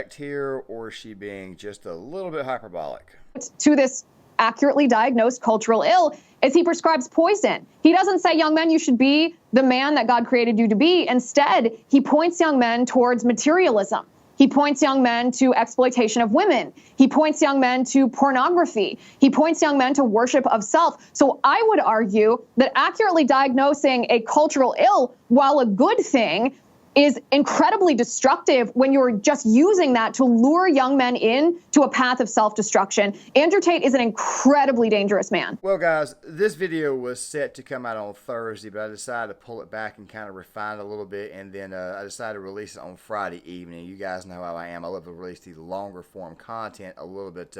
correct here, or is she being just a little bit hyperbolic? To this accurately diagnosed cultural ill is he prescribes poison. He doesn't say, young men, you should be the man that God created you to be. Instead, he points young men towards materialism. He points young men to exploitation of women. He points young men to pornography. He points young men to worship of self. So I would argue that accurately diagnosing a cultural ill, while a good thing, is incredibly destructive when you're just using that to lure young men in to a path of self-destruction. Andrew Tate is an incredibly dangerous man. Well, guys, this video was set to come out on Thursday, but I decided to pull it back and kind of refine it a little bit, and then I decided to release it on Friday evening. You guys know how I am. I love to release the longer form content a little bit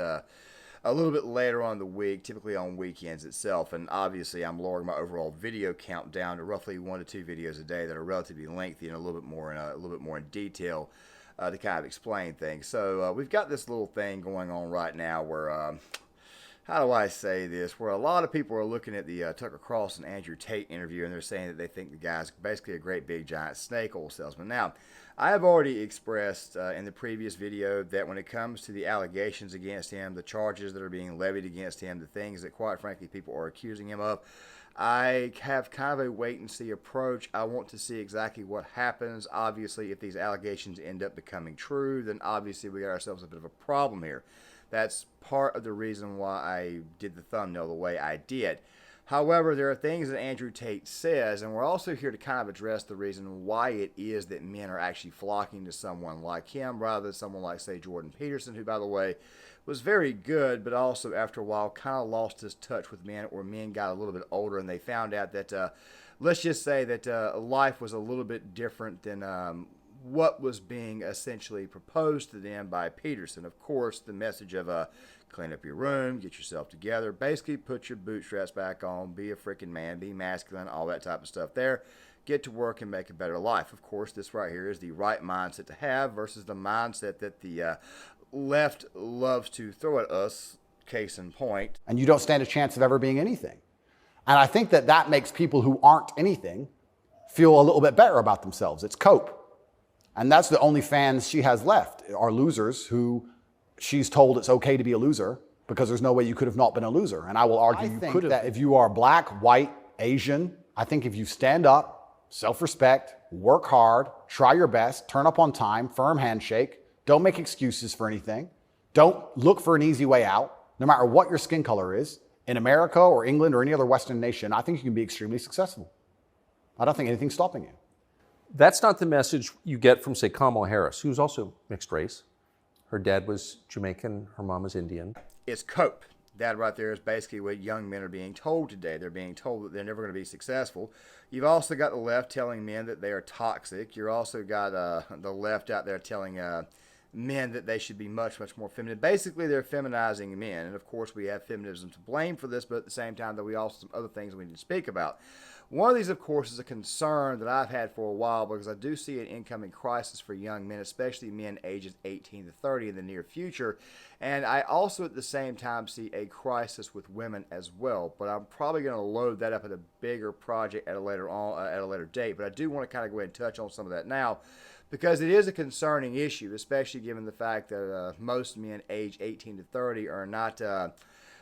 later on in the week, typically on weekends itself. And obviously, I'm lowering my overall video count down to roughly 1 to 2 videos a day that are relatively lengthy and a little bit more in detail to kind of explain things. So we've got this little thing going on right now where, how do I say this? Where a lot of people are looking at the Tucker Carlson Andrew Tate interview, and they're saying that they think the guy's basically a great big giant snake oil salesman. Now, I have already expressed in the previous video that when it comes to the allegations against him, the charges that are being levied against him, the things that quite frankly people are accusing him of, I have kind of a wait and see approach. I want to see exactly what happens. Obviously, if these allegations end up becoming true, then obviously we got ourselves a bit of a problem here. That's part of the reason why I did the thumbnail the way I did. However, there are things that Andrew Tate says, and we're also here to kind of address the reason why it is that men are actually flocking to someone like him rather than someone like, say, Jordan Peterson, who, by the way, was very good, but also after a while kind of lost his touch with men, or men got a little bit older and they found out that, let's just say that life was a little bit different than what was being essentially proposed to them by Peterson. Of course, the message of clean up your room, get yourself together, basically put your bootstraps back on, be a freaking man, be masculine, all that type of stuff there. Get to work and make a better life. Of course, this right here is the right mindset to have versus the mindset that the left loves to throw at us, case in point. And you don't stand a chance of ever being anything. And I think that that makes people who aren't anything feel a little bit better about themselves. It's cope. And that's the only fans she has left, are losers who she's told it's okay to be a loser because there's no way you could have not been a loser. And I will argue you could have. That if you are black, white, Asian, I think if you stand up, self-respect, work hard, try your best, turn up on time, firm handshake, don't make excuses for anything, don't look for an easy way out, no matter what your skin color is, in America or England or any other Western nation, I think you can be extremely successful. I don't think anything's stopping you. That's not the message you get from, say, Kamala Harris, who's also mixed race. Her dad was Jamaican, her mom is Indian. It's cope. That right there is basically what young men are being told today. They're being told that they're never going to be successful. You've also got the left telling men that they are toxic. You've also got the left out there telling men that they should be much, much more feminine. Basically, they're feminizing men. And, of course, we have feminism to blame for this, but at the same time, though, we also have some other things we need to speak about. One of these, of course, is a concern that I've had for a while because I do see an incoming crisis for young men, especially men ages 18 to 30 in the near future. And I also, at the same time, see a crisis with women as well. But I'm probably going to load that up at a bigger project at a later date. But I do want to kind of go ahead and touch on some of that now, because it is a concerning issue, especially given the fact that most men age 18 to 30 are not,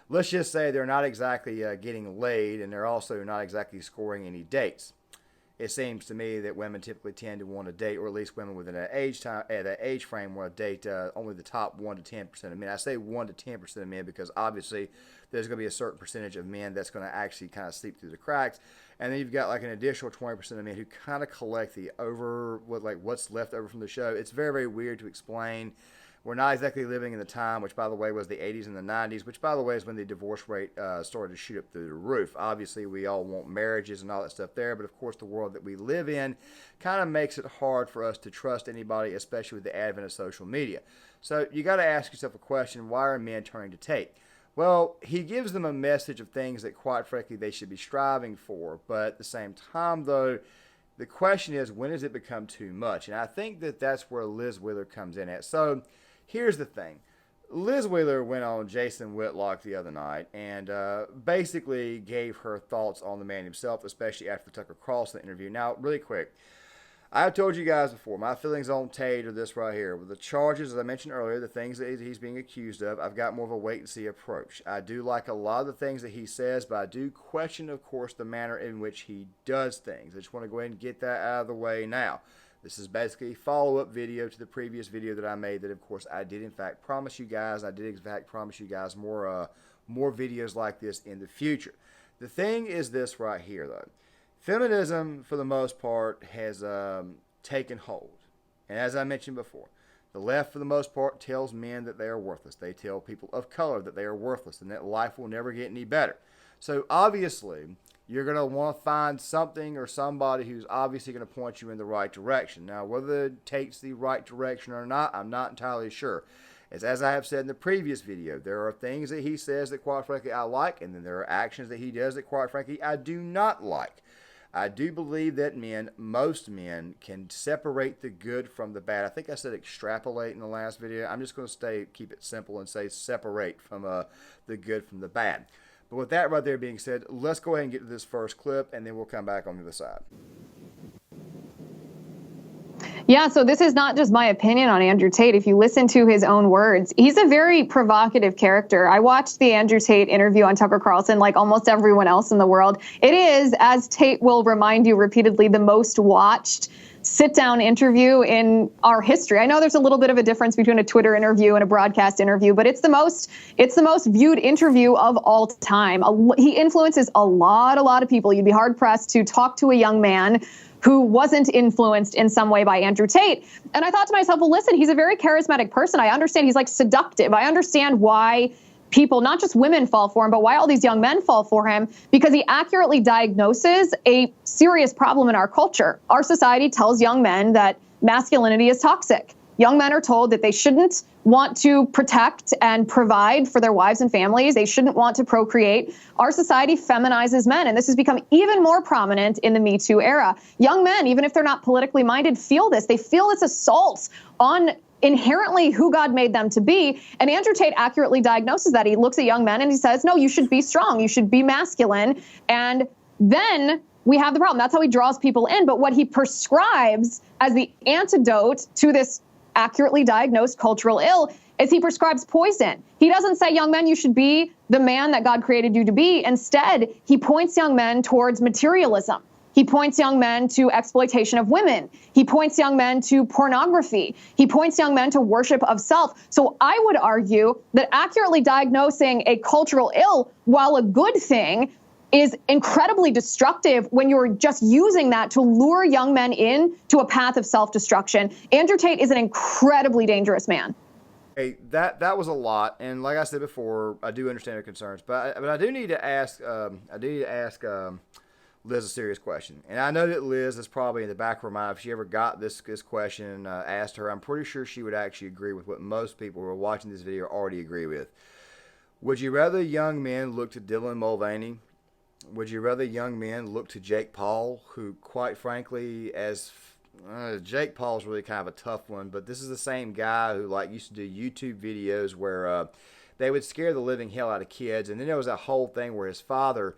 let's just say they're not exactly getting laid, and they're also not exactly scoring any dates. It seems to me that women typically tend to want to date, or at least women within that age frame want to date only the top 1 to 10% of men. I say 1 to 10% of men because obviously there's going to be a certain percentage of men that's going to actually kind of slip through the cracks. And then you've got like an additional 20% of men who kind of collect the what's left over from the show. It's very, very weird to explain. We're not exactly living in the time, which, by the way, was the 80s and the 90s, which, by the way, is when the divorce rate started to shoot up through the roof. Obviously, we all want marriages and all that stuff there, but, of course, the world that we live in kind of makes it hard for us to trust anybody, especially with the advent of social media. So you got to ask yourself a question, why are men turning to Tate? Well, he gives them a message of things that, quite frankly, they should be striving for, but at the same time, though, the question is, when does it become too much? And I think that that's where Liz Wherler comes in at. So here's the thing. Liz Wherler went on Jason Whitlock the other night and basically gave her thoughts on the man himself, especially after the Tucker Carlson interview. Now, really quick, I've told you guys before, my feelings on Tate are this right here. With the charges, as I mentioned earlier, the things that he's being accused of, I've got more of a wait-and-see approach. I do like a lot of the things that he says, but I do question, of course, the manner in which he does things. I just want to go ahead and get that out of the way now. This is basically a follow-up video to the previous video that I made that, of course, I did, in fact, promise you guys. I did, in fact, promise you guys more videos like this in the future. The thing is this right here, though. Feminism, for the most part, has taken hold. And as I mentioned before, the left, for the most part, tells men that they are worthless. They tell people of color that they are worthless and that life will never get any better. So, obviously, you're going to want to find something or somebody who's obviously going to point you in the right direction. Now, whether it takes the right direction or not, I'm not entirely sure. As I have said in the previous video, there are things that he says that, quite frankly, I like, and then there are actions that he does that, quite frankly, I do not like. I do believe that most men, can separate the good from the bad. I think I said extrapolate in the last video. I'm just going to keep it simple and say separate from the good from the bad. But with that right there being said, let's go ahead and get to this first clip, and then we'll come back on the other side. Yeah, so this is not just my opinion on Andrew Tate. If you listen to his own words, he's a very provocative character. I watched the Andrew Tate interview on Tucker Carlson like almost everyone else in the world. It is, as Tate will remind you repeatedly, the most watched sit-down interview in our history. I know there's a little bit of a difference between a Twitter interview and a broadcast interview, but it's the most viewed interview of all time. He influences a lot of people. You'd be hard-pressed to talk to a young man who wasn't influenced in some way by Andrew Tate. And I thought to myself, well, listen, he's a very charismatic person. I understand he's like seductive. I understand why people, not just women, fall for him, but why all these young men fall for him, because he accurately diagnoses a serious problem in our culture. Our society tells young men that masculinity is toxic. Young men are told that they shouldn't want to protect and provide for their wives and families. They shouldn't want to procreate. Our society feminizes men, and this has become even more prominent in the Me Too era. Young men, even if they're not politically minded, feel this. They feel this assault on inherently who God made them to be. And Andrew Tate accurately diagnoses that. He looks at young men and he says, no, you should be strong. You should be masculine. And then we have the problem. That's how he draws people in. But what he prescribes as the antidote to this accurately diagnosed cultural ill is he prescribes poison. He doesn't say, young men, you should be the man that God created you to be. Instead, he points young men towards materialism. He points young men to exploitation of women. He points young men to pornography. He points young men to worship of self. So I would argue that accurately diagnosing a cultural ill, while a good thing, is incredibly destructive when you're just using that to lure young men in to a path of self-destruction. Andrew Tate is an incredibly dangerous man. Hey, that was a lot, and like I said before, I do understand her concerns, but I do need to ask Liz a serious question. And I know that Liz is probably in the back of her mind, if she ever got this question asked her, I'm pretty sure she would actually agree with what most people who are watching this video already agree with. Would you rather young men look to Dylan Mulvaney? Would you rather young men look to Jake Paul, who, quite frankly, Jake Paul's really kind of a tough one, but this is the same guy who used to do YouTube videos where they would scare the living hell out of kids, and then there was that whole thing where his father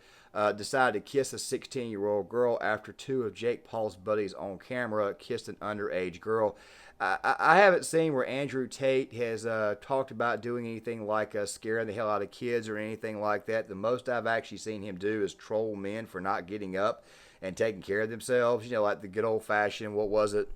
decided to kiss a 16-year-old girl after two of Jake Paul's buddies on camera kissed an underage girl. I haven't seen where Andrew Tate has talked about doing anything like scaring the hell out of kids or anything like that. The most I've actually seen him do is troll men for not getting up and taking care of themselves. Like the good old-fashioned, what was it?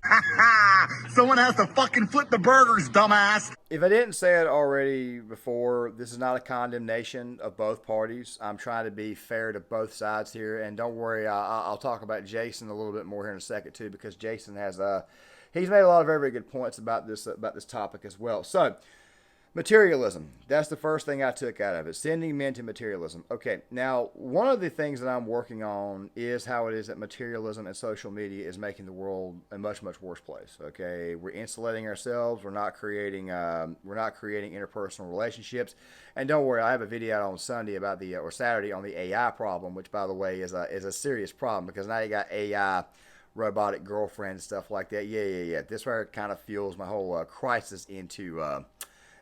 Someone has to fucking flip the burgers, dumbass. If I didn't say it already before, this is not a condemnation of both parties. I'm trying to be fair to both sides here. And don't worry, I'll talk about Jason a little bit more here in a second, too, because Jason has... he's made a lot of very, very good points about this topic as well. So, materialism. That's the first thing I took out of it. Sending men to materialism. Okay, now, one of the things that I'm working on is how it is that materialism and social media is making the world a much, much worse place. Okay, we're insulating ourselves. We're not creating interpersonal relationships. And don't worry, I have a video out on Sunday about or Saturday on the AI problem, which, by the way, is a serious problem because now you got AI robotic girlfriend and stuff like that. Yeah. This right kind of fuels my whole crisis into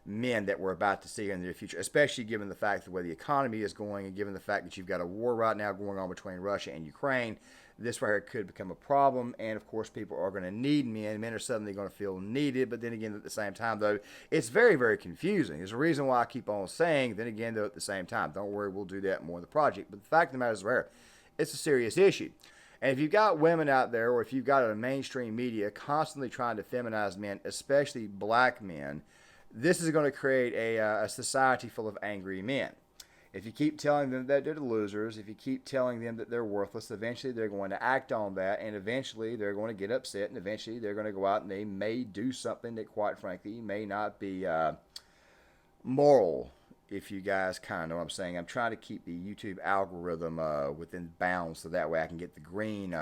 men that we're about to see in the near future, especially given the fact that the way the economy is going and given the fact that you've got a war right now going on between Russia and Ukraine. This right here could become a problem, and of course people are going to need men. Men are suddenly going to feel needed, but then again at the same time though, it's very, very confusing. There's a reason why I keep on saying, then again though at the same time, don't worry, we'll do that more in the project. But the fact of the matter is right, it's a serious issue. And if you've got women out there, or if you've got a mainstream media constantly trying to feminize men, especially black men, this is going to create a society full of angry men. If you keep telling them that they're the losers, if you keep telling them that they're worthless, eventually they're going to act on that, and eventually they're going to get upset, and eventually they're going to go out and they may do something that, quite frankly, may not be moral, if you guys kind of know what I'm saying. I'm trying to keep the YouTube algorithm within bounds so that way I can get the green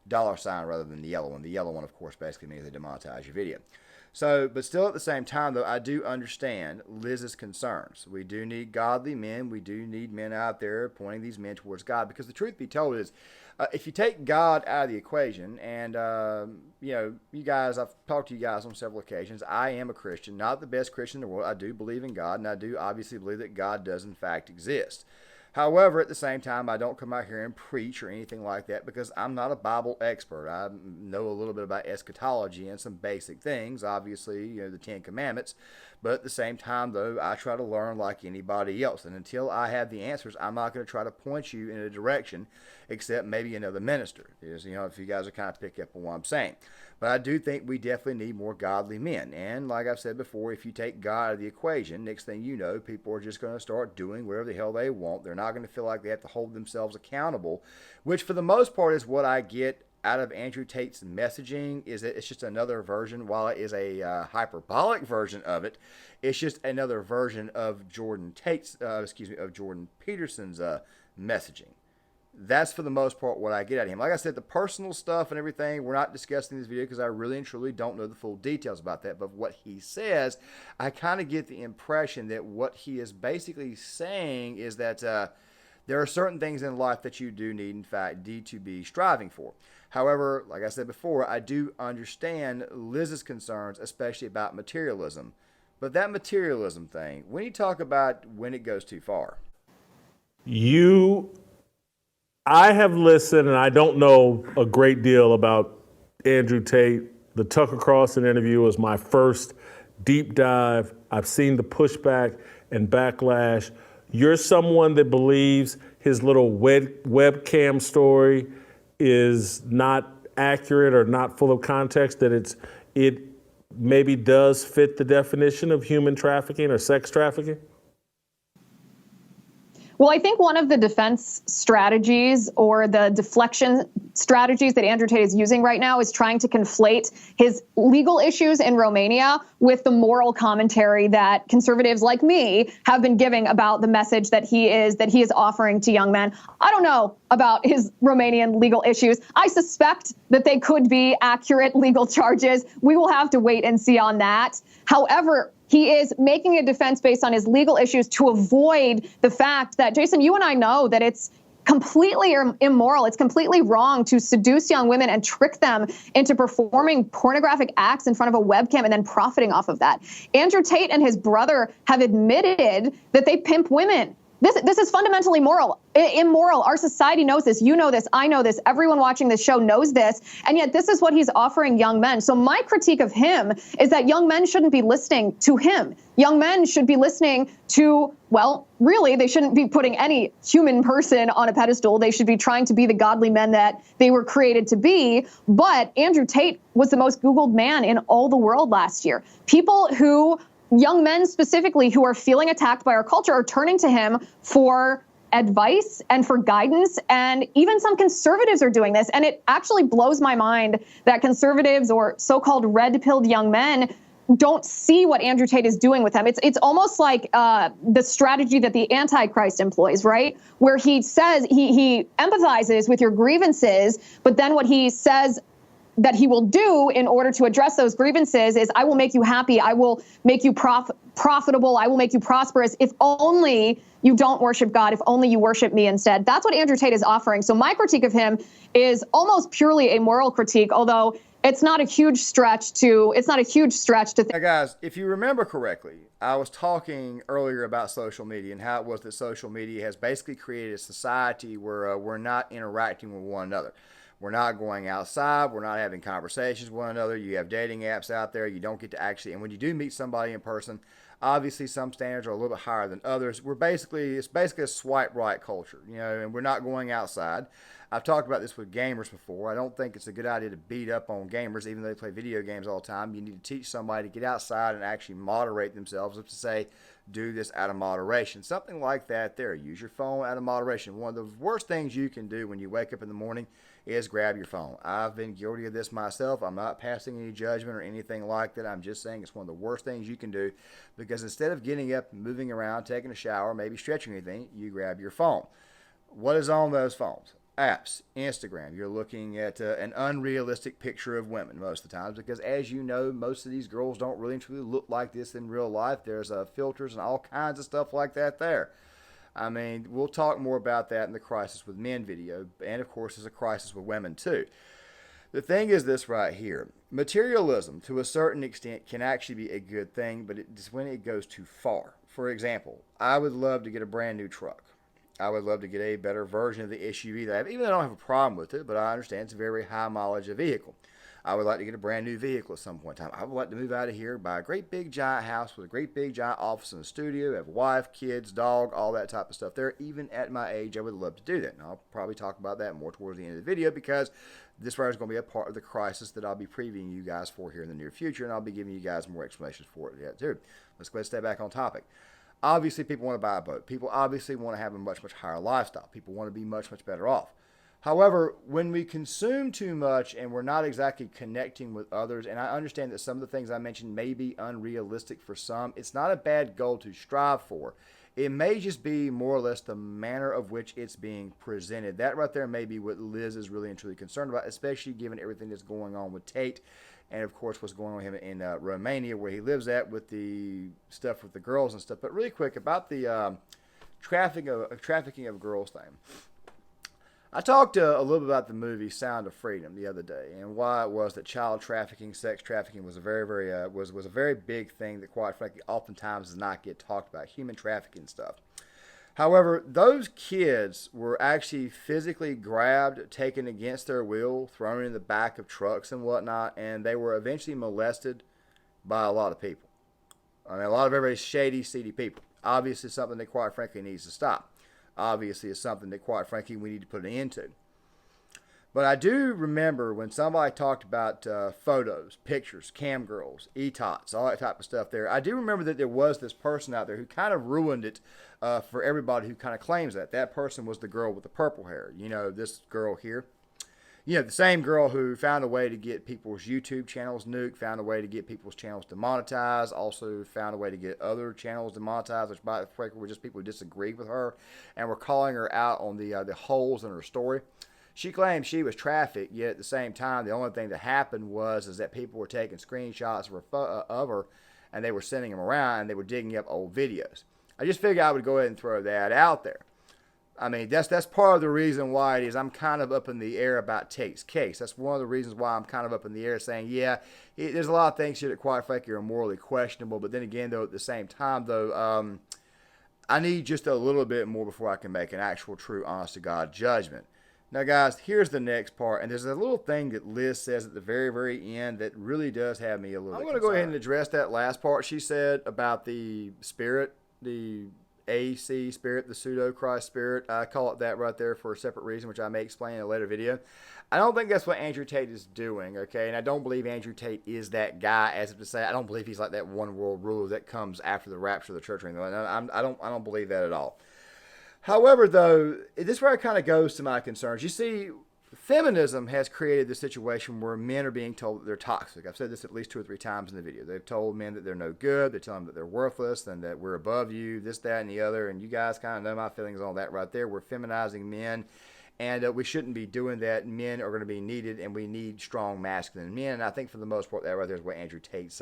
dollar sign rather than the yellow one. The yellow one, of course, basically means they demonetize your video. So, but still at the same time, though, I do understand Liz's concerns. We do need godly men. We do need men out there pointing these men towards God. Because the truth be told is, if you take God out of the equation, and, you guys, I've talked to you guys on several occasions. I am a Christian, not the best Christian in the world. I do believe in God, and I do obviously believe that God does, in fact, exist. However, at the same time, I don't come out here and preach or anything like that because I'm not a Bible expert. I know a little bit about eschatology and some basic things, obviously, the Ten Commandments. But at the same time, though, I try to learn like anybody else. And until I have the answers, I'm not going to try to point you in a direction except maybe another minister. If you guys are kind of pick up on what I'm saying. But I do think we definitely need more godly men. And like I've said before, if you take God out of the equation, next thing you know, people are just going to start doing whatever the hell they want. They're not going to feel like they have to hold themselves accountable, which for the most part is what I get out of Andrew Tate's messaging. Is that it's just another version. While it is a hyperbolic version of it, it's just another version of Jordan Peterson's messaging. That's for the most part what I get out of him. Like I said, the personal stuff and everything, we're not discussing in this video because I really and truly don't know the full details about that. But what he says, I kind of get the impression that what he is basically saying is that there are certain things in life that you do need, in fact, to be striving for. However, like I said before, I do understand Liz's concerns, especially about materialism. But that materialism thing, when you talk about when it goes too far. I have listened, and I don't know a great deal about Andrew Tate. The Tucker Carlson interview was my first deep dive. I've seen the pushback and backlash. You're someone that believes his little webcam story is not accurate or not full of context, that it maybe does fit the definition of human trafficking or sex trafficking? Well, I think one of the defense strategies or the deflection strategies that Andrew Tate is using right now is trying to conflate his legal issues in Romania with the moral commentary that conservatives like me have been giving about the message that he is offering to young men. I don't know about his Romanian legal issues. I suspect that they could be accurate legal charges. We will have to wait and see on that. However, he is making a defense based on his legal issues to avoid the fact that, Jason, you and I know that it's completely immoral. It's completely wrong to seduce young women and trick them into performing pornographic acts in front of a webcam and then profiting off of that. Andrew Tate and his brother have admitted that they pimp women. This is fundamentally immoral. Our society knows this. You know this. I know this. Everyone watching this show knows this. And yet this is what he's offering young men. So my critique of him is that young men shouldn't be listening to him. Young men should be listening to, well, really, they shouldn't be putting any human person on a pedestal. They should be trying to be the godly men that they were created to be. But Andrew Tate was the most Googled man in all the world last year. Young men specifically who are feeling attacked by our culture are turning to him for advice and for guidance. And even some conservatives are doing this. And it actually blows my mind that conservatives or so-called red-pilled young men don't see what Andrew Tate is doing with them. It's almost like the strategy that the Antichrist employs, right? Where he says he empathizes with your grievances, but then what he says that he will do in order to address those grievances is, I will make you happy. I will make you profitable. I will make you prosperous if only you don't worship God, if only you worship me instead. That's what Andrew Tate is offering. So my critique of him is almost purely a moral critique, although it's not a huge stretch to Now, guys, if you remember correctly, I was talking earlier about social media and how it was that social media has basically created a society where we're not interacting with one another. We're not going outside. We're not having conversations with one another. You have dating apps out there. You don't get to actually, and when you do meet somebody in person, obviously some standards are a little bit higher than others. It's basically a swipe right culture, and we're not going outside. I've talked about this with gamers before. I don't think it's a good idea to beat up on gamers, even though they play video games all the time. You need to teach somebody to get outside and actually moderate themselves, up to say, do this out of moderation. Something like that there. Use your phone out of moderation. One of the worst things you can do when you wake up in the morning is grab your phone. I've been guilty of this myself. I'm not passing any judgment or anything like that. I'm just saying it's one of the worst things you can do, because instead of getting up, moving around, taking a shower, maybe stretching anything, you grab your phone. What is on those phones? Apps, Instagram. You're looking at an unrealistic picture of women most of the times, because as you know, most of these girls don't really truly look like this in real life. There's filters and all kinds of stuff like that there. I mean, we'll talk more about that in the Crisis with Men video, and of course there's a crisis with women too. The thing is this right here. Materialism, to a certain extent, can actually be a good thing, but it's when it goes too far. For example, I would love to get a brand new truck. I would love to get a better version of the SUV that I have, even though I don't have a problem with it, but I understand it's a very high mileage vehicle. I would like to get a brand new vehicle at some point in time. I would like to move out of here, buy a great big giant house with a great big giant office and a studio, have a wife, kids, dog, all that type of stuff there. Even at my age, I would love to do that. And I'll probably talk about that more towards the end of the video, because this right is going to be a part of the crisis that I'll be previewing you guys for here in the near future, and I'll be giving you guys more explanations for it yet too. Let's go ahead and stay back on topic. Obviously, people want to buy a boat. People obviously want to have a much, much higher lifestyle. People want to be much, much better off. However, when we consume too much and we're not exactly connecting with others, and I understand that some of the things I mentioned may be unrealistic for some, it's not a bad goal to strive for. It may just be more or less the manner of which it's being presented. That right there may be what Liz is really and truly concerned about, especially given everything that's going on with Tate, and of course what's going on with him in Romania, where he lives at, with the stuff with the girls and stuff. But really quick about the trafficking of girls thing. I talked a little bit about the movie Sound of Freedom the other day, and why it was that child trafficking, sex trafficking was a very big thing that, quite frankly, oftentimes does not get talked about. Human trafficking stuff. However, those kids were actually physically grabbed, taken against their will, thrown in the back of trucks and whatnot, and they were eventually molested by a lot of people. I mean, a lot of very shady, seedy people. Obviously, something that, quite frankly, needs to stop. Obviously, it's something that, quite frankly, we need to put an end to. But I do remember when somebody talked about photos, pictures, cam girls, e-tots, all that type of stuff there. I do remember that there was this person out there who kind of ruined it for everybody who kind of claims that. That person was the girl with the purple hair. You know, this girl here. You know, the same girl who found a way to get people's YouTube channels nuked, found a way to get people's channels demonetized, also found a way to get other channels demonetized, which by the way were just people who disagreed with her and were calling her out on the holes in her story. She claimed she was trafficked, yet at the same time, the only thing that happened was that people were taking screenshots of her, and they were sending them around, and they were digging up old videos. I just figured I would go ahead and throw that out there. I mean, that's part of the reason why it is I'm kind of up in the air about Tate's case. That's one of the reasons why I'm kind of up in the air saying, yeah, there's a lot of things here that, quite frankly, are morally questionable. But then again, though, at the same time, though, I need just a little bit more before I can make an actual, true, honest-to-God judgment. Now, guys, here's the next part, and there's a little thing that Liz says at the very, very end that really does have me a little. I'm going to go ahead and address that last part she said about the spirit, the AC spirit, the pseudo-Christ spirit. I call it that right there for a separate reason, which I may explain in a later video. I don't think that's what Andrew Tate is doing, okay? And I don't believe Andrew Tate is that guy, as if to say, I don't believe he's like that one world ruler that comes after the rapture of the church or anything. I don't believe that at all. However, though, this is where it kind of goes to my concerns. You see, feminism has created this situation where men are being told that they're toxic. I've said this at least 2 or 3 times in the video. They've told men that they're no good. They're telling them that they're worthless and that we're above you, this, that, and the other. And you guys kind of know my feelings on that right there. We're feminizing men, and we shouldn't be doing that. Men are going to be needed, and we need strong, masculine men. And I think for the most part, that right there is what Andrew Tate's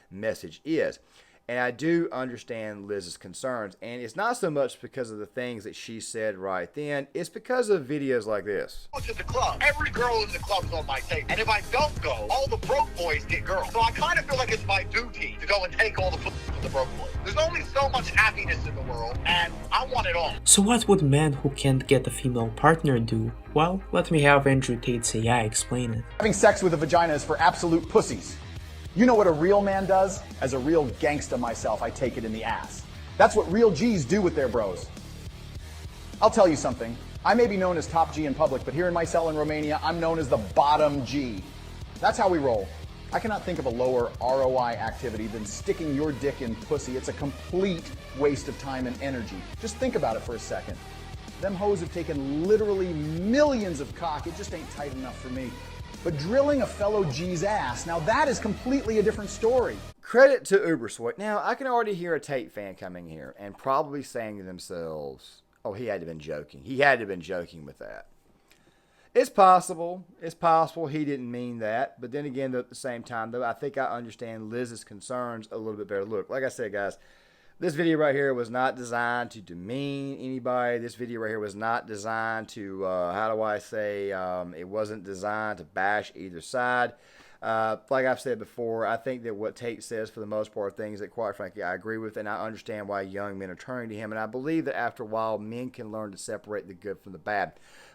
message is. And I do understand Liz's concerns. And it's not so much because of the things that she said right then. It's because of videos like this. Go to the club. Every girl in the club is on my table. And if I don't go, all the broke boys get girls. So I kind of feel like it's my duty to go and take all the pussy from the broke boys. There's only so much happiness in the world, and I want it all. So what would men who can't get a female partner do? Well, let me have Andrew Tate's AI explain it. Having sex with a vagina is for absolute pussies. You know what a real man does? As a real gangsta myself, I take it in the ass. That's what real G's do with their bros. I'll tell you something. I may be known as top G in public, but here in my cell in Romania, I'm known as the bottom G. That's how we roll. I cannot think of a lower ROI activity than sticking your dick in pussy. It's a complete waste of time and energy. Just think about it for a second. Them hoes have taken literally millions of cock. It just ain't tight enough for me. But drilling a fellow G's ass, now that is completely a different story. Credit to Ubersoy. Now, I can already hear a Tate fan coming here and probably saying to themselves, oh, he had to have been joking. He had to have been joking with that. It's possible. It's possible he didn't mean that. But then again, at the same time, though, I think I understand Liz's concerns a little bit better. Look, like I said, guys, this video right here was not designed to demean anybody. This video right here was not designed to, it wasn't designed to bash either side. Like I've said before, I think that what Tate says for the most part are things that, quite frankly, I agree with, and I understand why young men are turning to him. And I believe that after a while, men can learn to separate the good from the bad.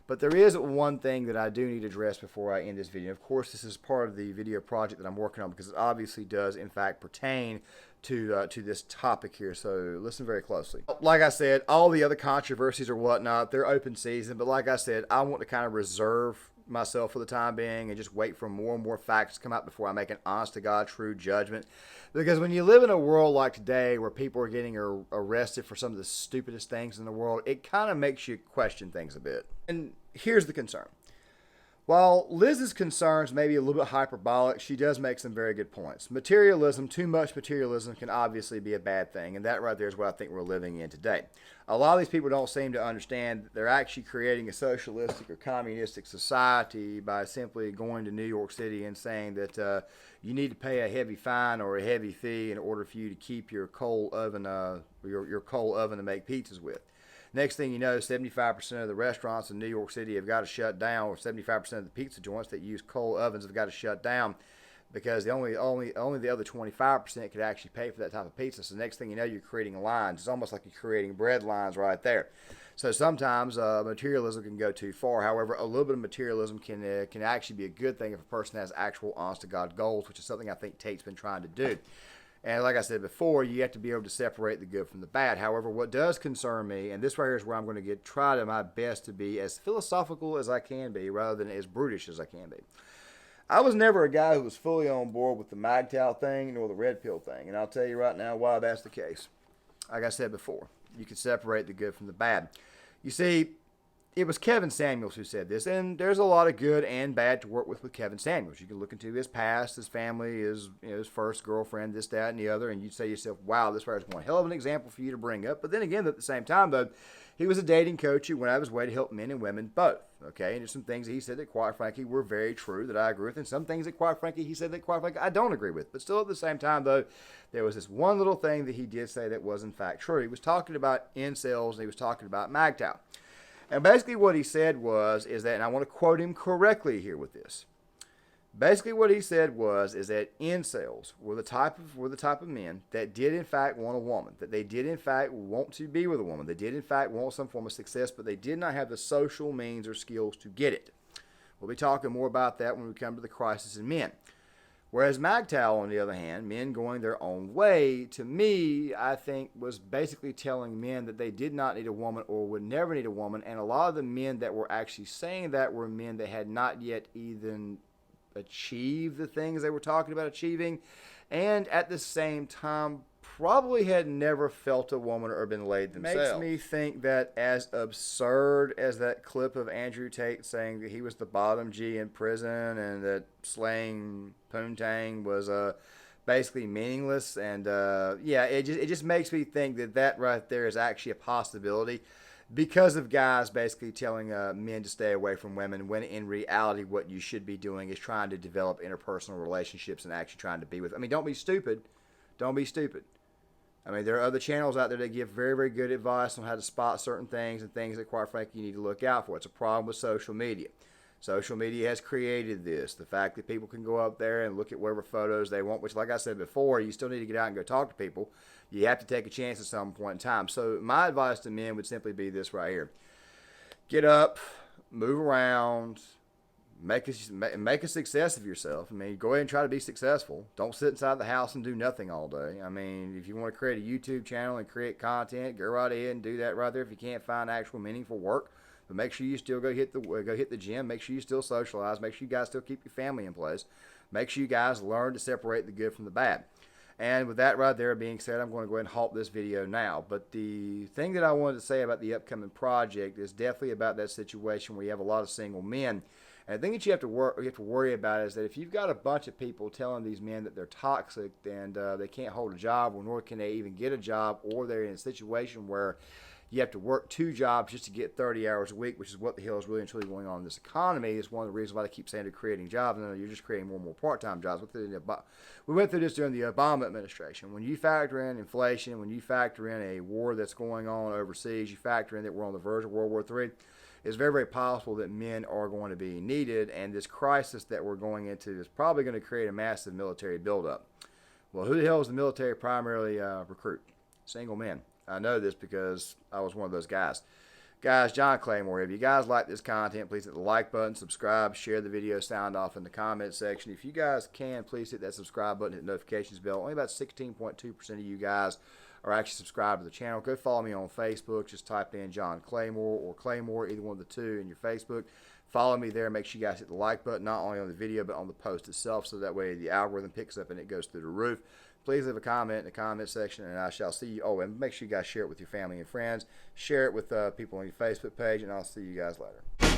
But there is one thing that I do need to address before I end this video. Of course, this is part of the video project that I'm working on because it obviously does, in fact, pertain to this topic here. So listen very closely. Like I said, all the other controversies or whatnot, they're open season. But like I said, I want to kind of reserve myself for the time being and just wait for more and more facts to come out before I make an honest to God true judgment. Because when you live in a world like today where people are getting arrested for some of the stupidest things in the world, it kind of makes you question things a bit. And here's the concern. While Liz's concerns may be a little bit hyperbolic, she does make some very good points. Materialism, too much materialism can obviously be a bad thing, and that right there is what I think we're living in today. A lot of these people don't seem to understand that they're actually creating a socialistic or communistic society by simply going to New York City and saying that you need to pay a heavy fine or a heavy fee in order for you to keep your coal oven, your coal oven to make pizzas with. Next thing you know, 75% of the restaurants in New York City have got to shut down, or 75% of the pizza joints that use coal ovens have got to shut down because only the other 25% could actually pay for that type of pizza. So next thing you know, you're creating lines. It's almost like you're creating bread lines right there. So sometimes materialism can go too far. However, a little bit of materialism can actually be a good thing if a person has actual honest-to-God goals, which is something I think Tate's been trying to do. And like I said before, you have to be able to separate the good from the bad. However, what does concern me, and this right here is where I'm going to try to my best to be as philosophical as I can be rather than as brutish as I can be. I was never a guy who was fully on board with the MAGTOW thing nor the red pill thing. And I'll tell you right now why that's the case. Like I said before, you can separate the good from the bad. You see, it was Kevin Samuels who said this, and there's a lot of good and bad to work with Kevin Samuels. You can look into his past, his family, his first girlfriend, this, that, and the other, and you'd say to yourself, wow, this is one hell of an example for you to bring up. But then again, at the same time, though, he was a dating coach who went out of his way to help men and women both. Okay, and there's some things that he said that, quite frankly, were very true that I agree with, and some things that, quite frankly, he said that, quite frankly, I don't agree with. But still, at the same time, though, there was this one little thing that he did say that was, in fact, true. He was talking about incels, and he was talking about MAGTOW. And basically what he said is that, and I want to quote him correctly here with this. Basically what he said is that incels were the type of men that did in fact want a woman, that they did in fact want to be with a woman, they did in fact want some form of success, but they did not have the social means or skills to get it. We'll be talking more about that when we come to the crisis in men. Whereas MAGTOW, on the other hand, men going their own way, to me, I think was basically telling men that they did not need a woman or would never need a woman. And a lot of the men that were actually saying that were men that had not yet even achieved the things they were talking about achieving. And at the same time, probably had never felt a woman or been laid themselves. Makes me think that as absurd as that clip of Andrew Tate saying that he was the bottom G in prison and that slaying Poontang was basically meaningless, and it just makes me think that right there is actually a possibility because of guys basically telling men to stay away from women when in reality what you should be doing is trying to develop interpersonal relationships and actually trying to be with. I mean, don't be stupid. Don't be stupid. I mean, there are other channels out there that give very, very good advice on how to spot certain things and things that, quite frankly, you need to look out for. It's a problem with social media. Social media has created this. The fact that people can go up there and look at whatever photos they want, which, like I said before, you still need to get out and go talk to people. You have to take a chance at some point in time. So my advice to men would simply be this right here. Get up, move around, make a success of yourself. I mean, go ahead and try to be successful. Don't sit inside the house and do nothing all day. I mean, if you want to create a YouTube channel and create content, go right ahead and do that right there if you can't find actual meaningful work. But make sure you still go hit the gym. Make sure you still socialize. Make sure you guys still keep your family in place. Make sure you guys learn to separate the good from the bad. And with that right there being said, I'm going to go ahead and halt this video now. But the thing that I wanted to say about the upcoming project is definitely about that situation where you have a lot of single men. And the thing that you have to worry about is that if you've got a bunch of people telling these men that they're toxic and they can't hold a job, or nor can they even get a job, or they're in a situation where you have to work 2 jobs just to get 30 hours a week, which is what the hell is really and truly going on in this economy. Is one of the reasons why they keep saying they're creating jobs. No, you're just creating more and more part-time jobs. We went through this during the Obama administration. When you factor in inflation, when you factor in a war that's going on overseas, you factor in that we're on the verge of World War III, it's very, very possible that men are going to be needed, and this crisis that we're going into is probably going to create a massive military buildup. Well, who the hell is the military primarily recruit? Single men. I know this because I was one of those guys. Guys, John Claymore, if you guys like this content, please hit the like button, subscribe, share the video, sound off in the comment section. If you guys can, please hit that subscribe button, hit the notifications bell. Only about 16.2% of you guys are actually subscribed to the channel. Go follow me on Facebook. Just type in John Claymore or Claymore, either one of the two in your Facebook. Follow me there. Make sure you guys hit the like button, not only on the video, but on the post itself, so that way the algorithm picks up and it goes through the roof. Please leave a comment in the comment section, and I shall see you. Oh, and make sure you guys share it with your family and friends. Share it with people on your Facebook page, and I'll see you guys later.